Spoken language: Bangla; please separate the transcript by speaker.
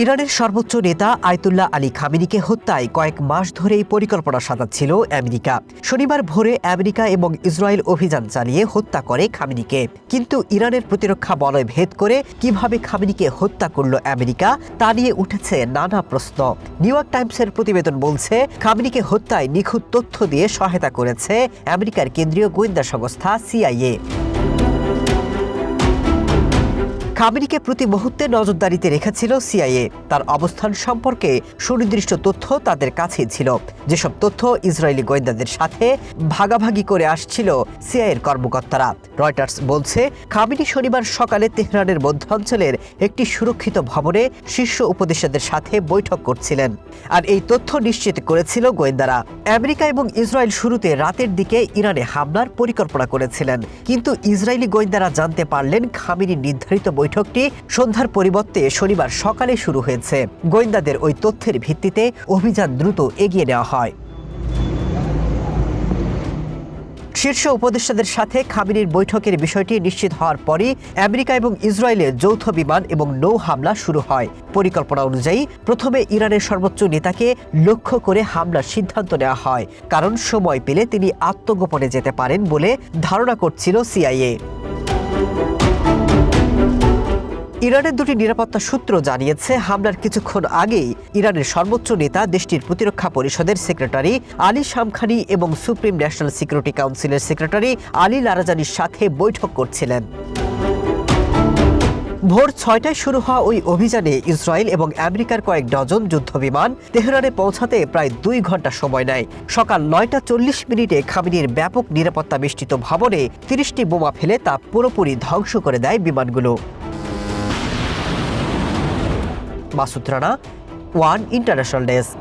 Speaker 1: ইরানের সর্বোচ্চ নেতা আয়াতুল্লাহ আলী খামেনিকে হত্যায় কয়েক মাস ধরেই পরিকল্পনা সাজাচ্ছিল আমেরিকা। শনিবার ভোরে আমেরিকা এবং ইসরায়েল অভিযান চালিয়ে হত্যা করে খামেনিকে। কিন্তু ইরানের প্রতিরক্ষা বলয় ভেদ করে কিভাবে খামেনিকে হত্যা করল আমেরিকা তা নিয়ে উঠেছে নানা প্রশ্ন। নিউ ইয়র্ক টাইমসের প্রতিবেদন বলছে, খামেনিকে হত্যায় নিখুঁত তথ্য দিয়ে সহায়তা করেছে আমেরিকার কেন্দ্রীয় গোয়েন্দা সংস্থা সিআইএ। খামেনিকে প্রতি মুহূর্তে নজরদারিতে রেখেছিল সিআইএ। তার অবস্থান সম্পর্কে সুনির্দিষ্ট তথ্য তাদের কাছেই ছিল, যেসব তথ্য ইসরায়েলি গোয়েন্দাদের সাথে ভাগাভাগি করে আসছিল সিআইএর কর্মকর্তারা। রয়টার্স বলছে, খামেনি শনিবার সকালে তেহরানের মধ্যাঞ্চলের একটি সুরক্ষিত ভবনে শীর্ষ উপদেষ্টাদের সাথে বৈঠক করছিলেন, আর এই তথ্য নিশ্চিত করেছিল গোয়েন্দারা। আমেরিকা এবং ইসরায়েল শুরুতে রাতের দিকে ইরানে হামলার পরিকল্পনা করেছিলেন, কিন্তু ইসরায়েলি গোয়েন্দারা জানতে পারলেন খামেনির নির্ধারিত বৈঠকটি সন্ধ্যার পরিবর্তে শনিবার সকালে শুরু হয়েছে। গোয়েন্দাদের ওই তথ্যের ভিত্তিতে অভিযান দ্রুত এগিয়ে নেওয়া হয়। শীর্ষ উপদেষ্টাদের সাথে খামেনির বৈঠকের বিষয়টি নিশ্চিত হওয়ার পরই আমেরিকা এবং ইসরায়েলের যৌথ বিমান এবং নৌ হামলা শুরু হয়। পরিকল্পনা অনুযায়ী প্রথমে ইরানের সর্বোচ্চ নেতাকে লক্ষ্য করে হামলার সিদ্ধান্ত নেওয়া হয়, কারণ সময় পেলে তিনি আত্মগোপনে যেতে পারেন বলে ধারণা করছিল সিআইএ। ইরানের দুটি নিরাপত্তা সূত্র জানিয়েছে, হামলার কিছুক্ষণ আগেই ইরানের সর্বোচ্চ নেতা দেশটির প্রতিরক্ষা পরিষদের সেক্রেটারি আলী শামখানি এবং সুপ্রিম ন্যাশনাল সিকিউরিটি কাউন্সিলের সেক্রেটারি আলী লারাজানির সাথে বৈঠক করছিলেন। ভোর ৬টায় শুরু হওয়া ওই অভিযানে ইসরায়েল এবং আমেরিকার কয়েক ডজন যুদ্ধবিমান তেহরানে পৌঁছাতে প্রায় ২ ঘন্টা সময় নেয়। সকাল ৯টা ৪০ মিনিটে খামেনির ব্যাপক নিরাপত্তা বেষ্টিত ভবনে ৩০টি বোমা ফেলে তা পুরোপুরি ধ্বংস করে দেয় বিমানগুলো। Masud Rana, one international desk.